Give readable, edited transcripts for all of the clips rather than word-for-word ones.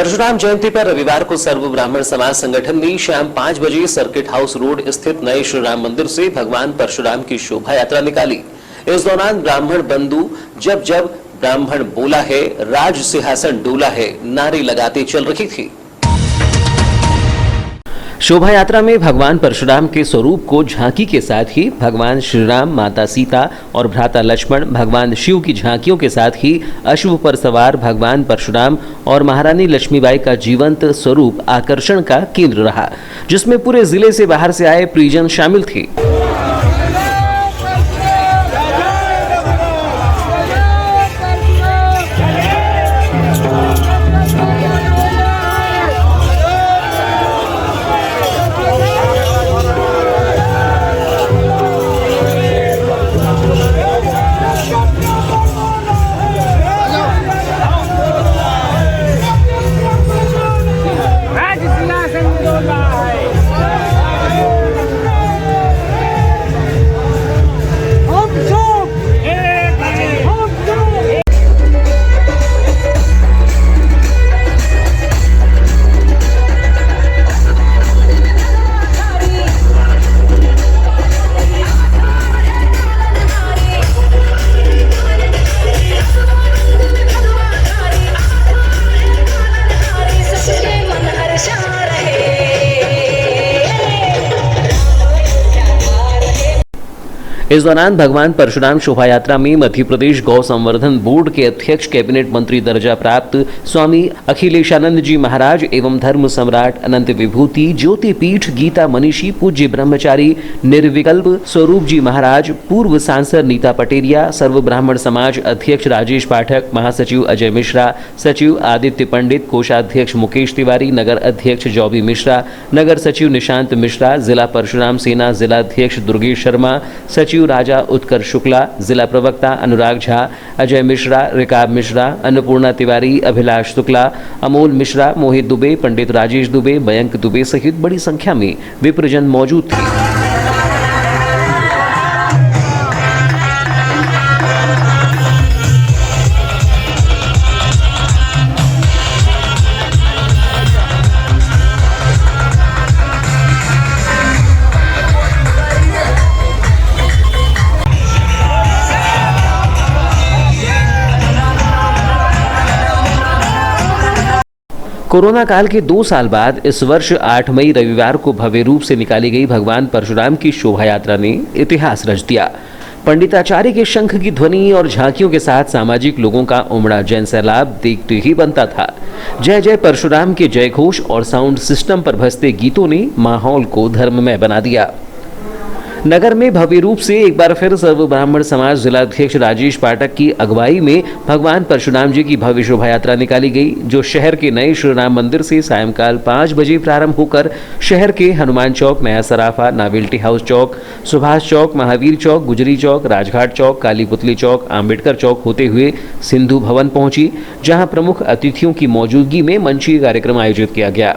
परशुराम जयंती पर रविवार को सर्व ब्राह्मण समाज संगठन ने शाम 5 बजे सर्किट हाउस रोड स्थित नए श्री राम मंदिर से भगवान परशुराम की शोभा यात्रा निकाली। इस दौरान ब्राह्मण बंधु जब जब ब्राह्मण बोला है राज सिंहासन डोला है नारे लगाते चल रही थी। शोभा यात्रा में भगवान परशुराम के स्वरूप को झांकी के साथ ही भगवान श्री राम, माता सीता और भ्राता लक्ष्मण, भगवान शिव की झांकियों के साथ ही अश्व पर सवार भगवान परशुराम और महारानी लक्ष्मीबाई का जीवंत स्वरूप आकर्षण का केंद्र रहा, जिसमें पूरे जिले से बाहर से आए परिजन शामिल थे। इस दौरान भगवान परशुराम शोभा यात्रा में मध्य प्रदेश गौ संवर्धन बोर्ड के अध्यक्ष, कैबिनेट मंत्री दर्जा प्राप्त स्वामी अखिलेशानंद जी महाराज एवं धर्म सम्राट अनंत विभूति ज्योति पीठ गीता मनीषी पूज्य ब्रह्मचारी निर्विकल्प स्वरूप जी महाराज, पूर्व सांसद नीता पटेरिया, सर्व ब्राह्मण समाज अध्यक्ष राजेश पाठक, महासचिव अजय मिश्रा, सचिव आदित्य पंडित, कोषाध्यक्ष मुकेश तिवारी, नगर अध्यक्ष जॉबी मिश्रा, नगर सचिव निशांत मिश्रा, जिला परशुराम सेना जिलाध्यक्ष दुर्गेश शर्मा, सचिव राजा उत्कर्ष शुक्ला, जिला प्रवक्ता अनुराग झा, अजय मिश्रा, रिकाब मिश्रा, अन्नपूर्णा तिवारी, अभिलाष शुक्ला, अमोल मिश्रा, मोहित दुबे, पंडित राजेश दुबे, मयंक दुबे सहित बड़ी संख्या में विप्रजन मौजूद थे। कोरोना काल के 2 साल बाद इस वर्ष 8 मई रविवार को भव्य रूप से निकाली गई भगवान परशुराम की शोभा यात्रा ने इतिहास रच दिया। पंडिताचार्य के शंख की ध्वनि और झांकियों के साथ सामाजिक लोगों का उमड़ा जन सैलाब देखते ही बनता था। जय जय परशुराम के जयघोष और साउंड सिस्टम पर भजते गीतों ने माहौल को धर्ममय बना दिया। नगर में भव्य रूप से एक बार फिर सर्व ब्राह्मण समाज जिलाध्यक्ष राजेश पाठक की अगुवाई में भगवान परशुराम जी की भव्य शोभा यात्रा निकाली गई, जो शहर के नए श्री राम मंदिर से सायंकाल 5 बजे प्रारंभ होकर शहर के हनुमान चौक, नया सराफा, नावेल्टी हाउस चौक, सुभाष चौक, महावीर चौक, गुजरी चौक, राजघाट चौक, काली पुतली चौक, आम्बेडकर चौक होते हुए सिंधु भवन पहुंची, जहां प्रमुख अतिथियों की मौजूदगी में मंचीय कार्यक्रम आयोजित किया गया।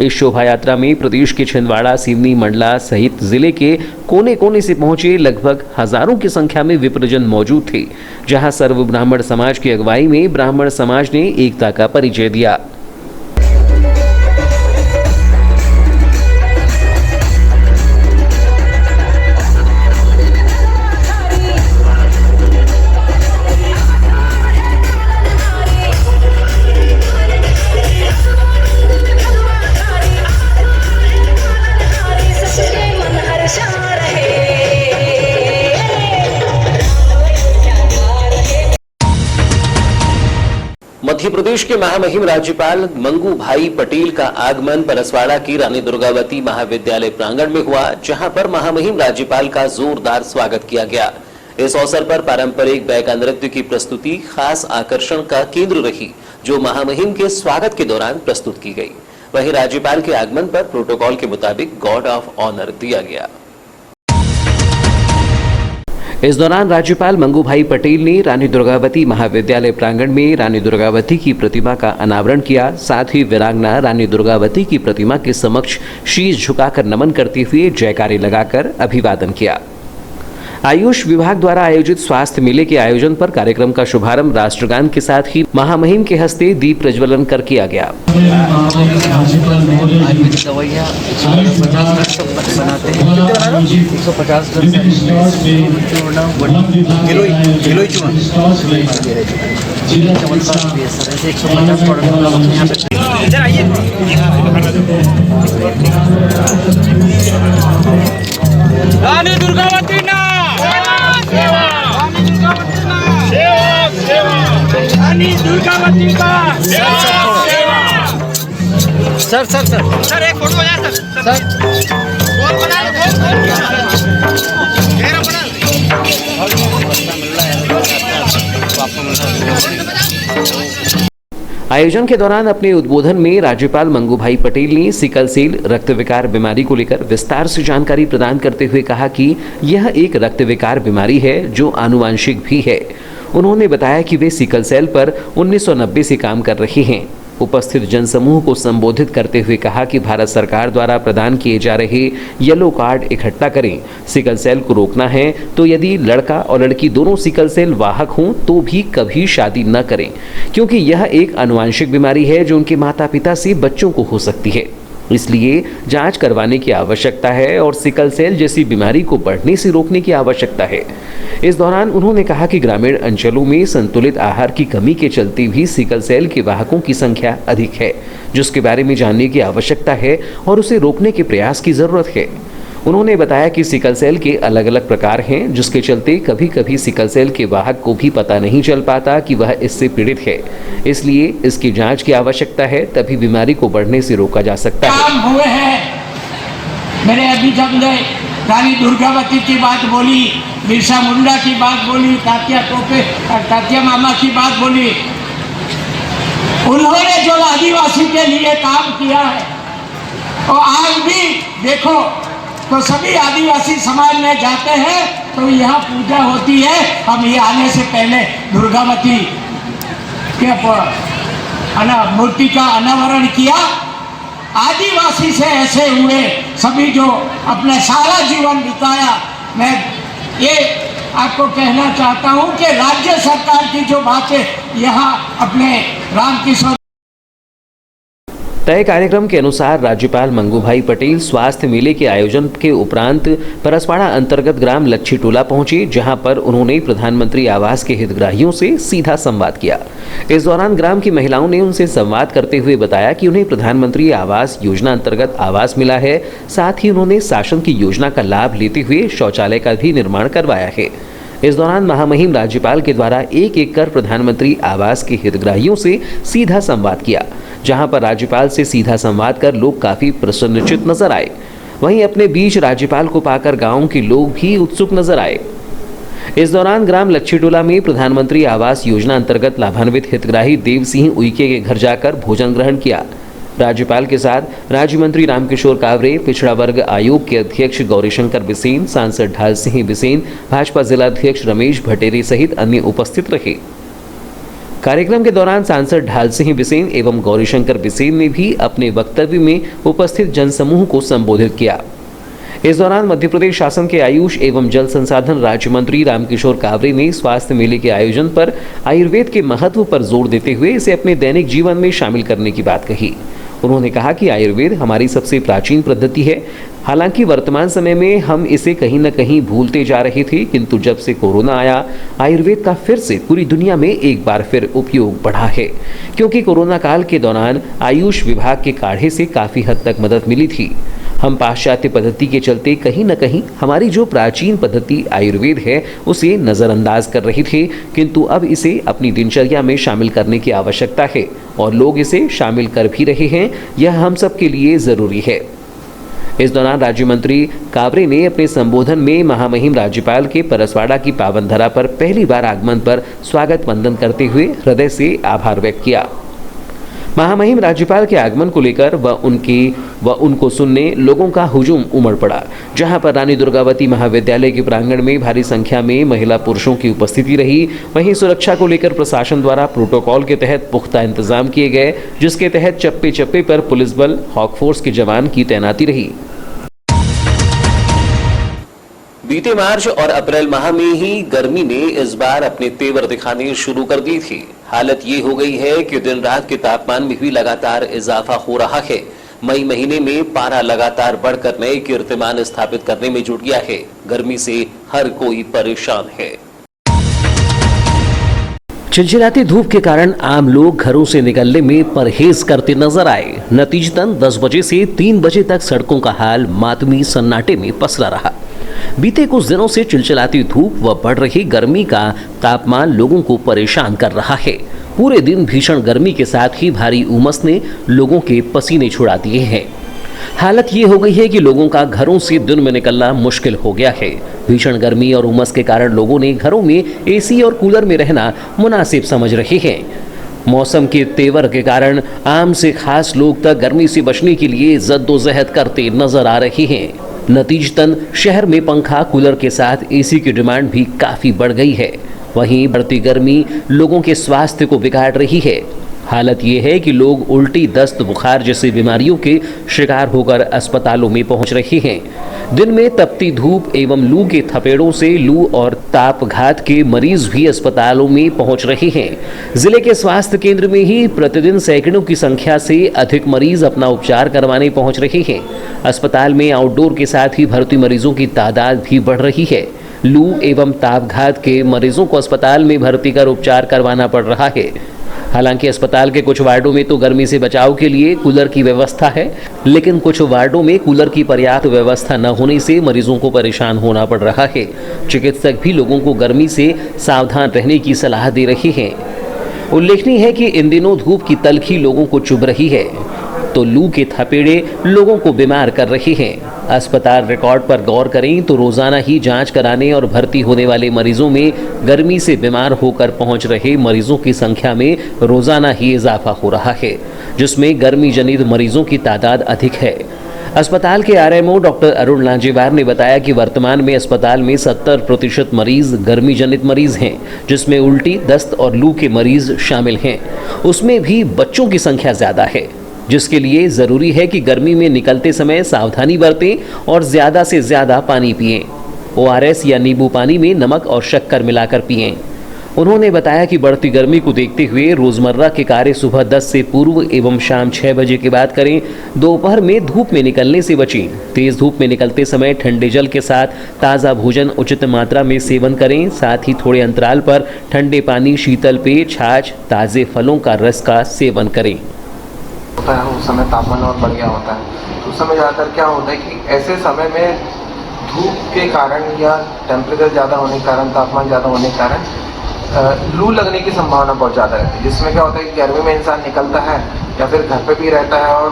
इस शोभा यात्रा में प्रदेश के छिंदवाड़ा, सिवनी, मंडला सहित जिले के कोने कोने से पहुंचे लगभग हजारों की संख्या में विप्रजन मौजूद थे, जहां सर्व ब्राह्मण समाज की अगुवाई में ब्राह्मण समाज ने एकता का परिचय दिया। मध्य प्रदेश के महामहिम राज्यपाल मंगू भाई पटेल का आगमन परसवाड़ा की रानी दुर्गावती महाविद्यालय प्रांगण में हुआ, जहां पर महामहिम राज्यपाल का जोरदार स्वागत किया गया। इस अवसर पर पारंपरिक बैगा नृत्य की प्रस्तुति खास आकर्षण का केंद्र रही, जो महामहिम के स्वागत के दौरान प्रस्तुत की गई। वहीं राज्यपाल के आगमन पर प्रोटोकॉल के मुताबिक गार्ड ऑफ ऑनर दिया गया। इस दौरान राज्यपाल मंगू भाई पटेल ने रानी दुर्गावती महाविद्यालय प्रांगण में रानी दुर्गावती की प्रतिमा का अनावरण किया। साथ ही वीरांगना रानी दुर्गावती की प्रतिमा के समक्ष शीश झुकाकर नमन करते हुए जयकारे लगाकर अभिवादन किया। आयुष विभाग द्वारा आयोजित स्वास्थ्य मेले के आयोजन पर कार्यक्रम का शुभारंभ राष्ट्रगान के साथ ही महामहिम के हस्ते दीप प्रज्वलन कर किया गया। आयुर्वेदिक दवाइयाँ 150 बनाते हैं, 150 गिलोय चूर्ण चमत्कार भी है सर, ऐसे 150 प्रोडक्ट यहाँ पे। इधर आइए। रानी दुर्गावती ना सेवा, रानी दुर्गावती ना सेवा, रानी दुर्गावती का सेवा। सर एक फोटो बना सर। कौन बना लो, घेरा बना आयोजन के दौरान अपने उद्बोधन में राज्यपाल मंगू भाई पटेल ने सिकल सेल रक्त विकार बीमारी को लेकर विस्तार से जानकारी प्रदान करते हुए कहा कि यह एक रक्त विकार बीमारी है जो आनुवांशिक भी है। उन्होंने बताया कि वे सिकल सेल पर 1990 से काम कर रहे हैं। उपस्थित जनसमूह को संबोधित करते हुए कहा कि भारत सरकार द्वारा प्रदान किए जा रहे येलो कार्ड इकट्ठा करें। सिकल सेल को रोकना है तो यदि लड़का और लड़की दोनों सिकल सेल वाहक हों तो भी कभी शादी न करें, क्योंकि यह एक आनुवांशिक बीमारी है जो उनके माता पिता से बच्चों को हो सकती है। इसलिए जांच करवाने की आवश्यकता है और सिकल सेल जैसी बीमारी को बढ़ने से रोकने की आवश्यकता है। इस दौरान उन्होंने कहा कि ग्रामीण अंचलों में संतुलित आहार की कमी के चलते भी सिकल सेल के वाहकों की संख्या अधिक है, जिसके बारे में जानने की आवश्यकता है और उसे रोकने के प्रयास की जरूरत है। उन्होंने बताया कि सिकल सेल के अलग अलग प्रकार हैं, जिसके चलते कभी कभी सिकल सेल के वाहक को भी पता नहीं चल पाता कि वह इससे पीड़ित है। इसलिए इसकी जांच की आवश्यकता है, तभी बीमारी को बढ़ने से रोका जा सकता है। काम हुए हैं। मेरे अभी जब ने रानी दुर्गावती की बात बोली, बिरसा मुंडा की बात बोली, तात्या मामा की बात बोली, उन्होंने जो आदिवासी के लिए काम किया है और आज भी देखो तो सभी आदिवासी समाज में जाते हैं तो यहाँ पूजा होती है। हम ये आने से पहले दुर्गावती के मूर्ति का अनावरण किया। आदिवासी से ऐसे हुए सभी जो अपने सारा जीवन बिताया। मैं ये आपको कहना चाहता हूँ कि राज्य सरकार की जो बातें यहाँ अपने रामकिशोर तय कार्यक्रम के अनुसार राज्यपाल मंगू भाई पटेल स्वास्थ्य मेले के आयोजन के उपरांत परसवाड़ा अंतर्गत ग्राम लच्छी टोला पहुंचे, जहां पर उन्होंने प्रधानमंत्री आवास के हितग्राहियों से सीधा संवाद किया। इस दौरान ग्राम की महिलाओं ने उनसे संवाद करते हुए बताया कि उन्हें प्रधानमंत्री आवास योजना अंतर्गत आवास मिला है। साथ ही उन्होंने शासन की योजना का लाभ लेते हुए शौचालय का भी निर्माण करवाया है। इस दौरान महामहिम राज्यपाल के द्वारा एक एक कर प्रधानमंत्री आवास के हितग्राहियों से सीधा संवाद किया, जहां पर राज्यपाल से सीधा संवाद कर लोग काफी प्रसन्नचित्त नजर आए। वहीं अपने बीच राज्यपाल को पाकर गांव के लोग भी उत्सुक नजर आए। इस दौरान ग्राम लच्छीटोला में प्रधानमंत्री आवास योजना अंतर्गत लाभान्वित हितग्राही देव सिंह उइके के घर जाकर भोजन ग्रहण किया। राज्यपाल के साथ राज्य मंत्री रामकिशोर कावरे, पिछड़ा वर्ग आयोग के अध्यक्ष गौरीशंकर बिसेन, सांसद ढाल सिंह बिसेन, भाजपा जिलाध्यक्ष रमेश भटेरे सहित अन्य उपस्थित रहे। कार्यक्रम के दौरान सांसद ढाल सिंह बिसेन एवं गौरीशंकर बिसेन ने भी अपने वक्तव्य में उपस्थित जनसमूह को संबोधित किया। इस दौरान मध्य प्रदेश शासन के आयुष एवं जल संसाधन राज्य मंत्री रामकिशोर कावरे ने स्वास्थ्य मेले के आयोजन पर आयुर्वेद के महत्व पर जोर देते हुए इसे अपने दैनिक जीवन में शामिल करने की बात कही। उन्होंने कहा कि आयुर्वेद हमारी सबसे प्राचीन पद्धति है। हालांकि वर्तमान समय में हम इसे कहीं न कहीं भूलते जा रहे थे, किंतु जब से कोरोना आया, आयुर्वेद का फिर से पूरी दुनिया में एक बार फिर उपयोग बढ़ा है, क्योंकि कोरोना काल के दौरान आयुष विभाग के काढ़े से काफी हद तक मदद मिली थी। हम पाश्चात्य पद्धति के चलते कहीं न कहीं हमारी जो प्राचीन पद्धति आयुर्वेद है उसे नज़रअंदाज कर रहे थे, किंतु अब इसे अपनी दिनचर्या में शामिल करने की आवश्यकता है और लोग इसे शामिल कर भी रहे हैं। यह हम सब के लिए ज़रूरी है। इस दौरान राज्य मंत्री कावरे ने अपने संबोधन में महामहिम राज्यपाल के परसवाड़ा की पावन धरा पर पहली बार आगमन पर स्वागत वंदन करते हुए हृदय से आभार व्यक्त किया। महामहिम राज्यपाल के आगमन को लेकर व उनको सुनने लोगों का हुजूम उमड़ पड़ा, जहां पर रानी दुर्गावती महाविद्यालय के प्रांगण में भारी संख्या में महिला पुरुषों की उपस्थिति रही। वहीं सुरक्षा को लेकर प्रशासन द्वारा प्रोटोकॉल के तहत पुख्ता इंतजाम किए गए, जिसके तहत चप्पे चप्पे पर पुलिस बल, हॉक फोर्स के जवान की तैनाती रही। बीते मार्च और अप्रैल माह में ही गर्मी ने इस बार अपने तेवर दिखाने शुरू कर दी थी। हालत ये हो गई है कि दिन रात के तापमान में भी लगातार इजाफा हो रहा है। मई महीने में पारा लगातार बढ़कर नए कीर्तिमान स्थापित करने में जुट गया है। गर्मी से हर कोई परेशान है। चिलचिलाती धूप के कारण आम लोग घरों से निकलने में परहेज करते नजर आए। नतीजतन 10 बजे से 3 बजे तक सड़कों का हाल मातमी सन्नाटे में पसरा रहा। बीते कुछ दिनों से चिलचिलाती धूप व बढ़ रही गर्मी का तापमान लोगों को परेशान कर रहा है। पूरे दिन भीषण गर्मी के साथ ही भारी उमस ने लोगों के पसीने छुड़ा दिए हैं। हालत ये हो गई है कि लोगों का घरों से दिन में निकलना मुश्किल हो गया है। भीषण गर्मी और उमस के कारण लोगों ने घरों में एसी और कूलर में रहना मुनासिब समझ रहे हैं। मौसम के तेवर के कारण आम से खास लोग तक गर्मी से बचने के लिए जद्दोजहद करते नजर आ रहे हैं। नतीजतन शहर में पंखा कूलर के साथ एसी की डिमांड भी काफी बढ़ गई है। वहीं बढ़ती गर्मी लोगों के स्वास्थ्य को बिगाड़ रही है। हालत ये है कि लोग उल्टी, दस्त, बुखार जैसी बीमारियों के शिकार होकर अस्पतालों में पहुंच रहे हैं। दिन में तपती धूप एवं लू के थपेड़ों से लू और तापघात के मरीज भी अस्पतालों में पहुंच रहे हैं। जिले के स्वास्थ्य केंद्र में ही प्रतिदिन सैकड़ों की संख्या से अधिक मरीज अपना उपचार करवाने पहुंच रहे हैं। अस्पताल में आउटडोर के साथ ही भर्ती मरीजों की तादाद भी बढ़ रही है। लू एवं तापघात के मरीजों को अस्पताल में भर्ती कर उपचार करवाना पड़ रहा है। हालांकि अस्पताल के कुछ वार्डों में तो गर्मी से बचाव के लिए कूलर की व्यवस्था है, लेकिन कुछ वार्डों में कूलर की पर्याप्त व्यवस्था न होने से मरीजों को परेशान होना पड़ रहा है। चिकित्सक भी लोगों को गर्मी से सावधान रहने की सलाह दे रहे हैं। उल्लेखनीय है कि इन दिनों धूप की तलखी लोगों को चुभ रही है, तो लू के थपेड़े लोगों को बीमार कर रहे हैं। अस्पताल रिकॉर्ड पर गौर करें तो रोजाना ही जांच कराने और भर्ती होने वाले मरीजों में गर्मी से बीमार होकर पहुंच रहे मरीजों की संख्या में रोजाना ही इजाफा हो रहा है, जिसमें गर्मी जनित मरीजों की तादाद अधिक है। अस्पताल के आरएमओ डॉक्टर अरुण लांजेवार ने बताया कि वर्तमान में अस्पताल में 70% मरीज गर्मी जनित मरीज हैं, जिसमें उल्टी, दस्त और लू के मरीज शामिल हैं। उसमें भी बच्चों की संख्या ज्यादा है, जिसके लिए जरूरी है कि गर्मी में निकलते समय सावधानी बरतें और ज्यादा से ज्यादा पानी पिएं। ORS या नींबू पानी में नमक और शक्कर मिलाकर पिएं। उन्होंने बताया कि बढ़ती गर्मी को देखते हुए रोजमर्रा के कार्य सुबह 10 से पूर्व एवं शाम 6 बजे के बाद करें। दोपहर में धूप में निकलने से बचें। तेज धूप में निकलते समय ठंडे जल के साथ ताज़ा भोजन उचित मात्रा में सेवन करें। साथ ही थोड़े अंतराल पर ठंडे पानी, शीतल पेय, छाछ, ताज़े फलों का रस का सेवन करें। होता है उस समय तापमान और बढ़ गया होता है, तो उस समय ज़्यादातर क्या होता है कि ऐसे समय में धूप के कारण या टेम्परेचर ज़्यादा होने के कारण, तापमान ज़्यादा होने के कारण लू लगने की संभावना बहुत ज़्यादा रहती है। जिसमें क्या होता है कि गर्मी में इंसान निकलता है या फिर घर पे भी रहता है और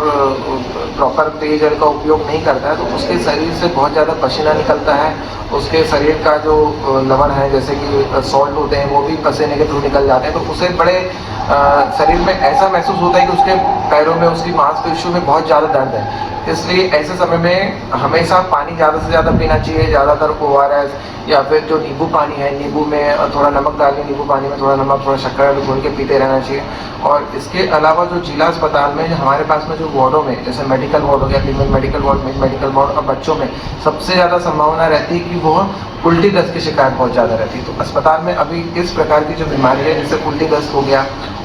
प्रॉपर पेयजल का उपयोग नहीं करता है, तो उसके शरीर से बहुत ज़्यादा पसीना निकलता है। उसके शरीर का जो लवण है, जैसे कि सॉल्ट होते हैं, वो भी पसीने के थ्रू निकल जाते हैं। तो उसे बड़े शरीर में ऐसा महसूस होता है कि उसके पैरों में, उसकी मांसपेशियों में बहुत ज़्यादा दर्द है। इसलिए ऐसे समय में हमेशा पानी ज़्यादा से ज़्यादा पीना चाहिए। ज़्यादातर ORS या फिर जो नींबू पानी है, नींबू में थोड़ा नमक डाल के, नींबू पानी में थोड़ा नमक, थोड़ा शक्कर घोल के पीते रहना चाहिए। और इसके अलावा जो जिला अस्पताल में हमारे पास में जो वार्डों में, जैसे मेडिकल वार्ड हो गया, female medical ward, medical ward, और बच्चों में सबसे ज़्यादा संभावना रहती है कि वो उल्टी दस्त की शिकायत बहुत ज़्यादा रहती है। तो अस्पताल में अभी इस प्रकार की जो बीमारी है, जैसे उल्टी दस्त हो गया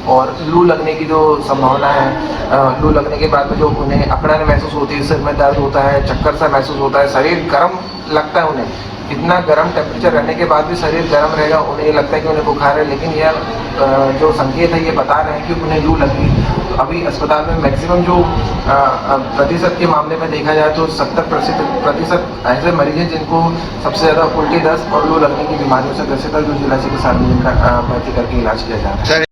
और लू लगने की जो संभावना है, लू लगने के बाद में जो उन्हें अकड़न महसूस होती है, सिर में दर्द होता है, चक्कर सा महसूस होता है, शरीर गर्म लगता है उन्हें। इतना गर्म टेम्परेचर रहने के बाद भी शरीर गर्म रहेगा, उन्हें ये लगता है कि उन्हें बुखार है, लेकिन यह जो संकेत है ये बता रहे हैं कि उन्हें लू लगी। तो अभी अस्पताल में मैक्सिमम जो प्रतिशत के मामले में देखा जाए तो 70% ऐसे मरीज हैं जिनको सबसे ज़्यादा उल्टी दस्त और लू लगने की बीमारियों से ग्रसित है, जो जिला चिकित्सालय में भर्ती करके इलाज किया जा रहा है। सर,